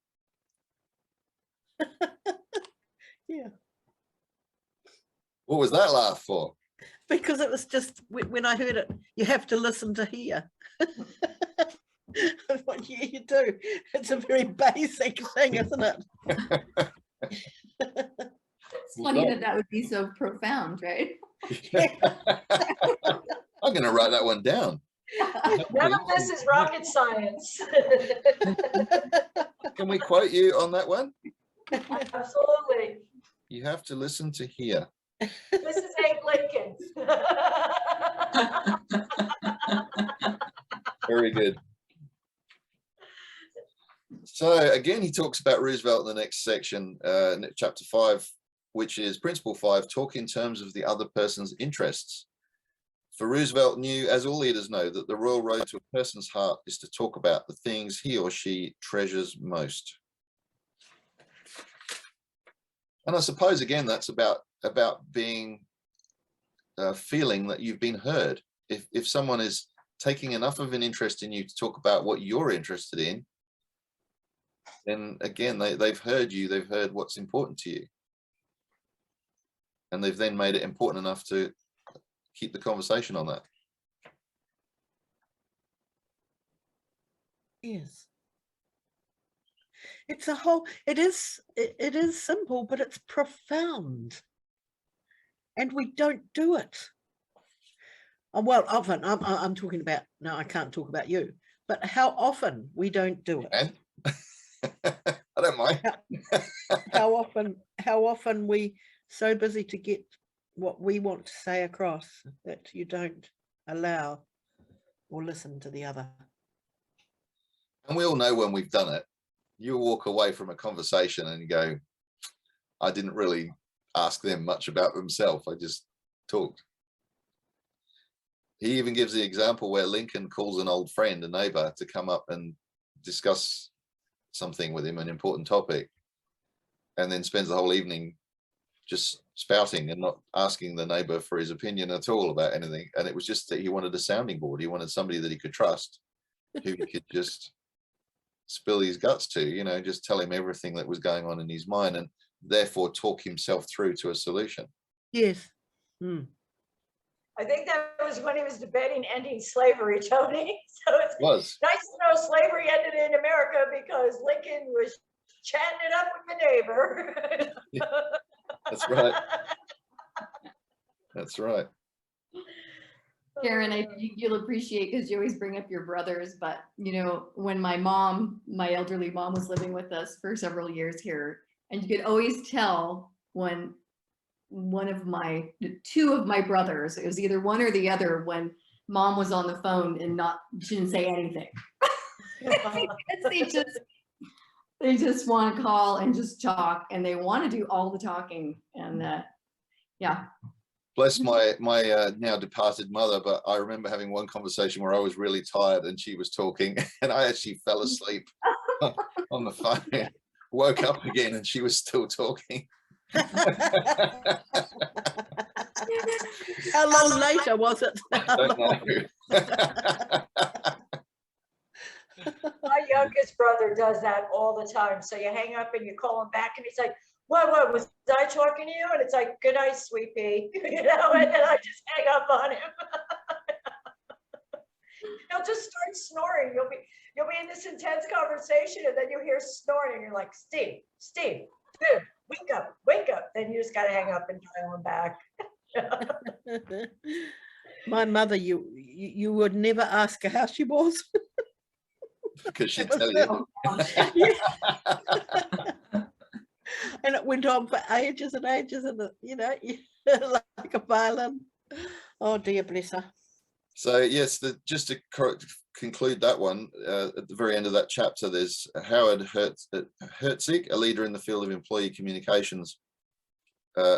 Yeah. What was that laugh for? Because it was just when I heard it, you have to listen to hear. What you do. It's a very basic thing, isn't it? It's funny that that would be so profound, right? I'm going to write that one down. None of this is rocket science. Can we quote you on that one? Absolutely. You have to listen to hear. This is Abe Lincoln. Very good. So again, he talks about Roosevelt in the next section, chapter 5, which is principle 5, talk in terms of the other person's interests. For Roosevelt knew, as all leaders know, that the royal road to a person's heart is to talk about the things he or she treasures most. And I suppose, again, that's about being, feeling that you've been heard. If someone is taking enough of an interest in you to talk about what you're interested in, then again, they've heard you, they've heard what's important to you. And they've then made it important enough to keep the conversation on that. Yes. It's a whole, it is simple, but it's profound. And we don't do it. Well, often, I'm talking about, no, I can't talk about you, but how often we don't do it. And I don't mind. How often we so busy to get what we want to say across that you don't allow or listen to the other. And we all know when we've done it. You walk away from a conversation and you go, I didn't really ask them much about themselves. I just talked. He even gives the example where Lincoln calls an old friend, a neighbor, to come up and discuss something with him, an important topic, and then spends the whole evening just spouting and not asking the neighbor for his opinion at all about anything. And it was just that he wanted a sounding board. He wanted somebody that he could trust, who he could just spill his guts to, you know, just tell him everything that was going on in his mind, and therefore talk himself through to a solution. Yes. Mm. I think that was when he was debating ending slavery, Tony. So it's Was. nice to know slavery ended in America because Lincoln was chatting it up with the neighbor. Yeah, that's right. That's right. Karen, you'll appreciate, because you always bring up your brothers, but you know, when my elderly mom was living with us for several years here, and you could always tell when two of my brothers, it was either one or the other, when mom was on the phone and she didn't say anything. they just want to call and just talk, and they want to do all the talking, and yeah. Bless my now departed mother, but I remember having one conversation where I was really tired and she was talking, and I actually fell asleep on the phone, woke up again, and she was still talking. How long later was it? I don't know. My youngest brother does that all the time. So you hang up and you call him back, and he's like, what was I talking to you? And it's like, good night, sweet pea. You know, and then I just hang up on him. He'll just start snoring. You'll be in this intense conversation, and then you hear snoring, and you're like, Steve, dude, wake up. Then you just got to hang up and dial him back. My mother, you would never ask her how she was. Because she'd tell you. And it went on for ages and ages, and you know, like a violin. Oh dear, bless her. So yes, just to conclude that one, at the very end of that chapter, there's Howard Herzig, a leader in the field of employee communications,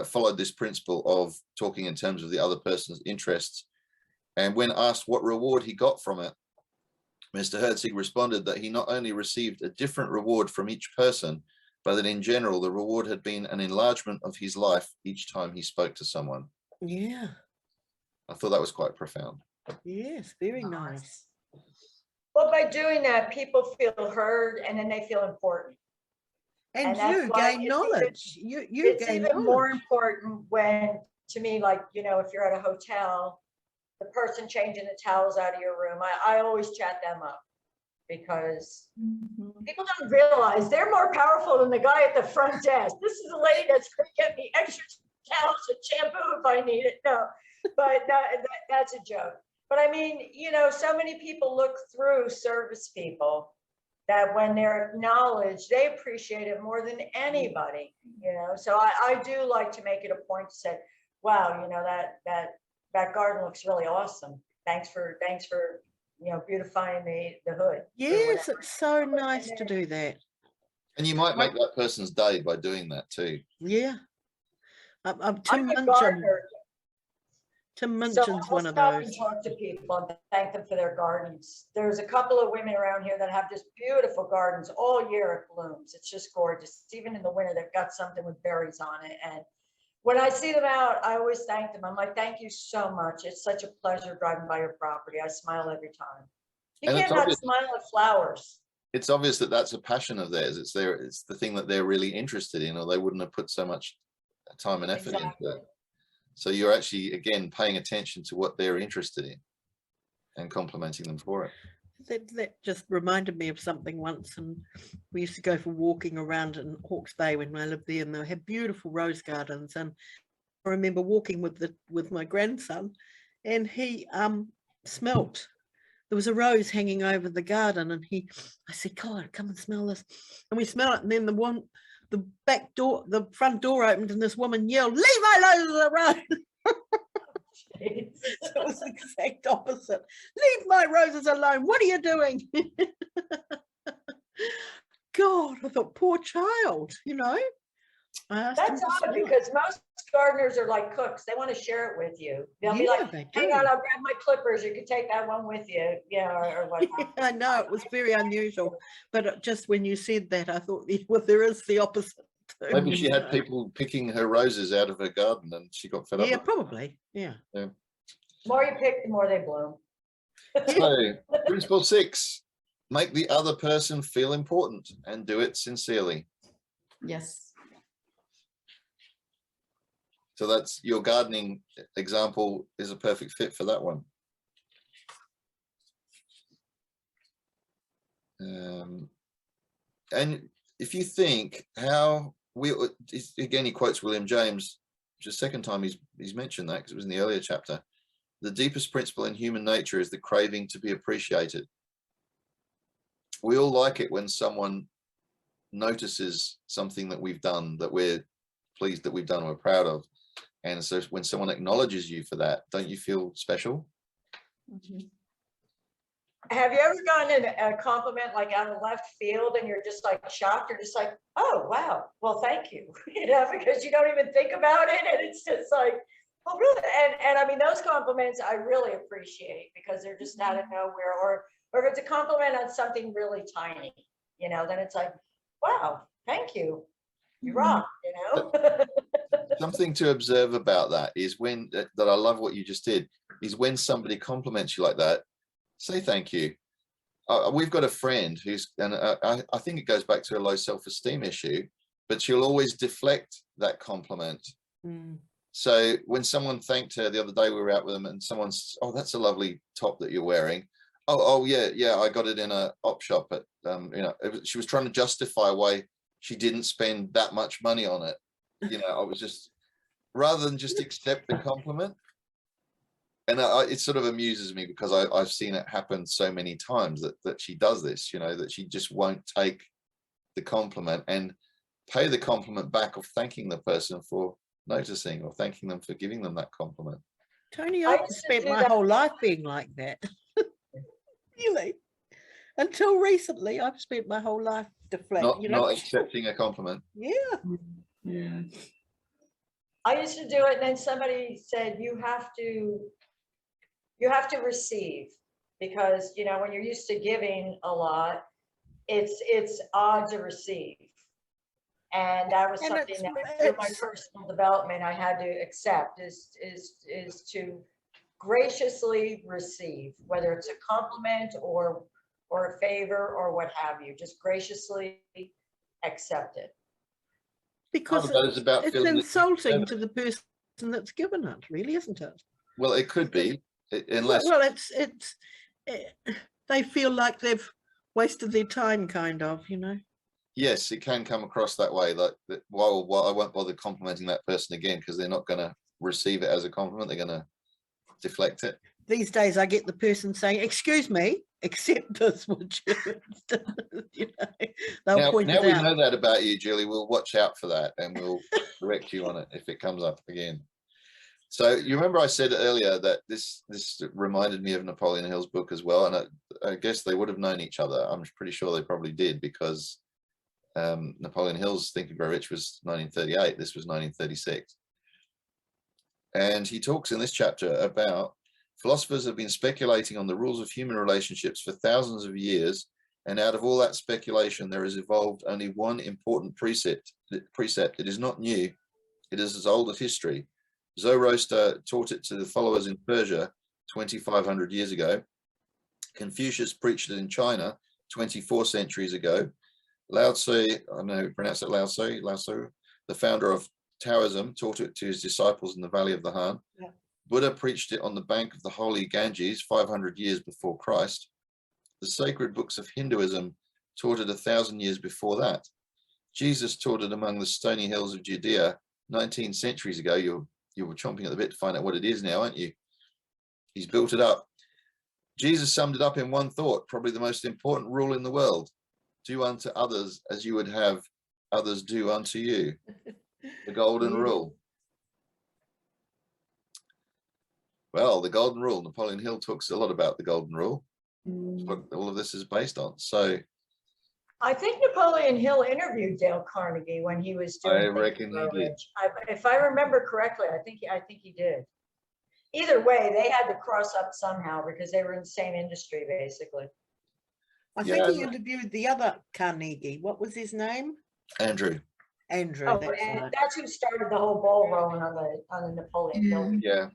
followed this principle of talking in terms of the other person's interests. And when asked what reward he got from it, Mr. Herzig responded that he not only received a different reward from each person, but that in general, the reward had been an enlargement of his life each time he spoke to someone. Yeah. I thought that was quite profound. Yes, very nice. Well, by doing that, people feel heard and then they feel important. And that's you why gain it's knowledge. It's gain even more knowledge. important when, to me, like, you know, if you're at a hotel, the person changing the towels out of your room, I always chat them up, because people don't realize they're more powerful than the guy at the front desk. This is a lady that's going to get me extra towels and shampoo if I need it. No, but that's a joke. But I mean, you know, so many people look through service people that when they're acknowledged, they appreciate it more than anybody, you know? So I do like to make it a point to say, wow, you know, that garden looks really awesome. Thanks for, you know, beautifying the hood. Yes, it's so nice to do that. And you might make that person's day by doing that too. Yeah. I'm a gardener. Tim So Minchin's I'll one of stop those. and talk to people and thank them for their gardens. There's a couple of women around here that have just beautiful gardens all year. It blooms. It's just gorgeous. Even in the winter, they've got something with berries on it. And when I see them out, I always thank them. I'm like, thank you so much. It's such a pleasure driving by your property. I smile every time. You can't not smile at flowers. It's obvious that that's a passion of theirs. It's the thing that they're really interested in, or they wouldn't have put so much time and effort into it. So you're actually, again, paying attention to what they're interested in and complimenting them for it. That just reminded me of something once, and we used to go for walking around in Hawke's Bay when I lived there, and they had beautiful rose gardens. And I remember walking with my grandson, and he smelt. There was a rose hanging over the garden, and I said, God, come and smell this. And we smell it, and then the front door opened, and this woman yelled, leave my roses alone. So it was the exact opposite. Leave my roses alone. What are you doing? God, I thought, poor child, you know. That's odd, because most gardeners are like cooks. They want to share it with you. They'll be like, hang on, I'll grab my clippers. You can take that one with you. Yeah, or whatnot. Yeah, I know, it was very unusual. But just when you said that, I thought, well, there is the opposite. Maybe she had people picking her roses out of her garden and she got fed up. Yeah, probably. Yeah. The more you pick, the more they bloom. So, principle 6, make the other person feel important and do it sincerely. Yes. So that's your gardening example is a perfect fit for that one. And if you think how again, he quotes William James, which is the second time he's mentioned that, because it was in the earlier chapter. The deepest principle in human nature is the craving to be appreciated. We all like it when someone notices something that we've done, that we're pleased that we've done, or we're proud of. And so when someone acknowledges you for that, don't you feel special? Mm-hmm. Have you ever gotten a compliment like out of left field and you're just like shocked, or just like, oh, wow, well, thank you, you know, because you don't even think about it. And it's just like, oh, really? And I mean, those compliments I really appreciate, because they're just out of nowhere. Or if it's a compliment on something really tiny, you know, then it's like, wow, thank you. You rock, you know? Something to observe about that is when that I love what you just did, is when somebody compliments you like that, say thank you. We've got a friend who's, and I think it goes back to a low self-esteem issue, but she'll always deflect that compliment. So when someone thanked her the other day, we were out with them, and someone's, oh, that's a lovely top that you're wearing. Oh yeah, I got it in a op shop at, you know, she was trying to justify why she didn't spend that much money on it. You know, I was just, rather than just accept the compliment. And it sort of amuses me, because I've seen it happen so many times that she does this, you know, that she just won't take the compliment and pay the compliment back of thanking the person for noticing, or thanking them for giving them that compliment. Tony, I've spent my whole life being like that. Really? Until recently, I've spent my whole life deflecting, you know? Not accepting a compliment. Yeah. Yeah. I used to do it, and then somebody said, you have to receive, because, you know, when you're used to giving a lot, it's odd to receive. And that was And something that through my it's personal development I had to accept, is to graciously receive, whether it's a compliment or a favor or what have you. Just graciously accept it. because Part of that is about it's feeling that you insulting deserve to the person that's given it, really, isn't it? Well, it could be, unless Well, they feel like they've wasted their time, kind of, you know. yes, it can come across that way. Like, well, I won't bother complimenting that person again because they're not going to receive it as a compliment. They're going to deflect it. These days, I get the person saying, "Excuse me, accept this, would you?" You know, they'll point Now it we out. know that about you, Julie. We'll watch out for that and we'll correct you on it if it comes up again. So you remember I said earlier that this reminded me of Napoleon Hill's book as well, and I guess they would have known each other. I'm pretty sure they probably did, because Napoleon Hill's Think and Grow Rich was 1938. This was 1936. And he talks in this chapter about philosophers have been speculating on the rules of human relationships for thousands of years, and out of all that speculation there has evolved only one important precept. It is not new, it is as old as history. Zoroaster taught it to the followers in Persia 2,500 years ago. Confucius preached it in China 24 centuries ago. Lao Tzu, I know pronounce it Lao Tzu, the founder of Taoism, taught it to his disciples in the Valley of the Han. Yeah. Buddha preached it on the bank of the holy Ganges 500 years before Christ. The sacred books of Hinduism taught it 1,000 years before that. Jesus taught it among the stony hills of Judea 19 centuries ago. You were chomping at the bit to find out what it is now, aren't you? He's built it up. Jesus summed it up in one thought, probably the most important rule in the world: do unto others as you would have others do unto you. The golden rule. Well, the golden rule. Napoleon Hill talks a lot about the golden rule. That's what all of this is based on. So I think Napoleon Hill interviewed Dale Carnegie when he was doing I Think and reckon Grow he did. Rich. If I remember correctly, I think he did. Either way, they had to cross up somehow because they were in the same industry, basically. I think he interviewed the other Carnegie. What was his name? Andrew. Andrew. Oh, That's and right. that's who started the whole ball rolling on the Napoleon Hill.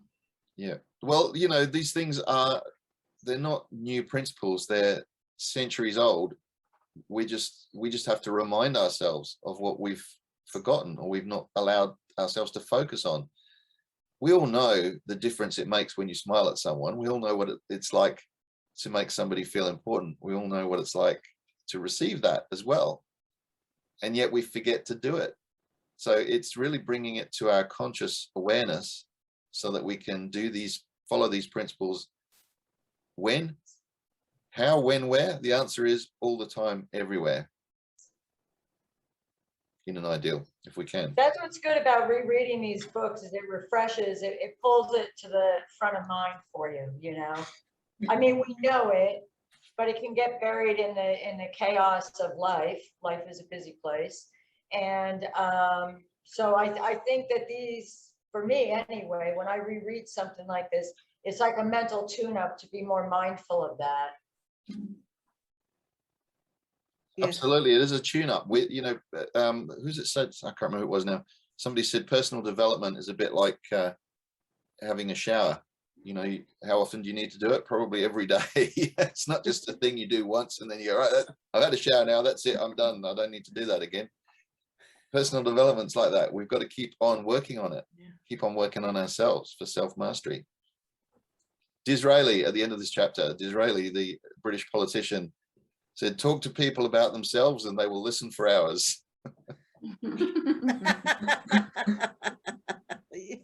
Yeah. Well, you know, these things they're not new principles. They're centuries old. We just have to remind ourselves of what we've forgotten or we've not allowed ourselves to focus on. We all know the difference it makes when you smile at someone. We all know what it's like to make somebody feel important. We all know what it's like to receive that as well. And yet we forget to do it. So it's really bringing it to our conscious awareness so that we can follow these principles. When, how, when, where? The answer is all the time, everywhere. In an ideal, if we can. That's what's good about rereading these books, is it refreshes, it pulls it to the front of mind for you, you know. I mean, we know it, but it can get buried in the chaos of life. Life is a busy place. And so I think that these, for me anyway, when I reread something like this, it's like a mental tune-up to be more mindful of that. Yes. Absolutely, it is a tune-up. You know, who's it said? I can't remember who it was now. Somebody said personal development is a bit like having a shower. You know, how often do you need to do it? Probably every day. It's not just a thing you do once and then you go, right, I've had a shower now, that's it, I'm done. I don't need to do that again. Personal development's like that. We've got to keep on working on it. Yeah. Keep on working on ourselves for self-mastery. Disraeli, at the end of this chapter, Disraeli, the British politician, said, talk to people about themselves and they will listen for hours.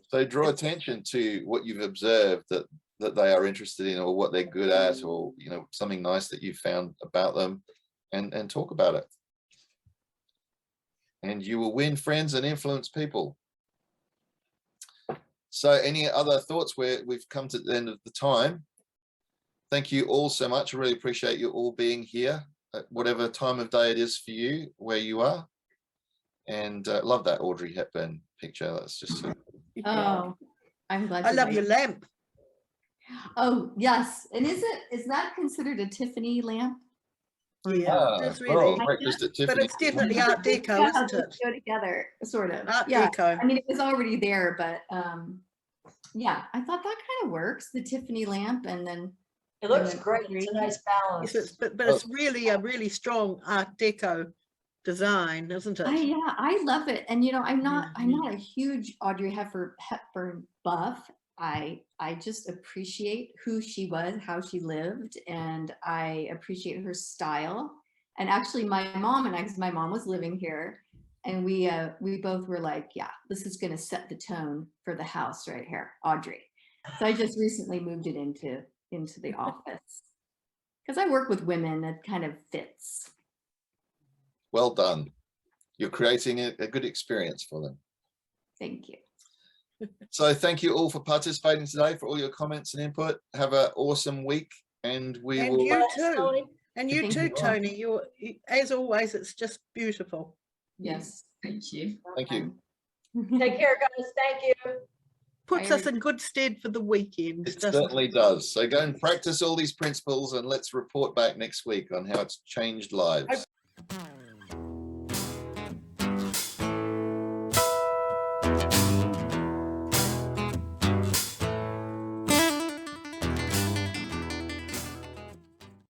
So draw attention to what you've observed that they are interested in, or what they're good at, or, you know, something nice that you found about them, and talk about it. And you will win friends and influence people. So any other thoughts? We've come to the end of the time. Thank you all so much. I really appreciate you all being here at whatever time of day it is for you, where you are. And love that Audrey Hepburn picture. That's just so Oh, I'm glad. I you love like your it. lamp. Oh, yes. And is that considered a Tiffany lamp? Yeah, it is well, really. breakfast at But Tiffany. it's definitely Art Deco, Yeah, isn't they it? go together, sort of. Art Yeah. Deco. I mean, it was already there, but yeah, I thought that kind of works, the Tiffany lamp, and then It looks then great. It's a nice balance. Yes, but it's really a really strong Art Deco design, isn't it? yeah, I love it. And I'm not Yeah, I'm not a huge Audrey Hepburn buff. I just appreciate who she was, how she lived, and I appreciate her style. And actually my mom and I, because my mom was living here, and we both were like, yeah, this is going to set the tone for the house right here, Audrey. So I just recently moved it into the office because I work with women. That kind of fits. Well done. You're creating a good experience for them. Thank you. So thank you all for participating today, for all your comments and input. Have an awesome week, and we and will. you Thanks, too. Tony. And you Thank too, you. Tony. As always, it's just beautiful. Yes. Thank you. Thank you. Take care, guys. Thank you. Puts us in good stead for the weekend, It doesn't certainly it? does. So go and practice all these principles, and let's report back next week on how it's changed lives.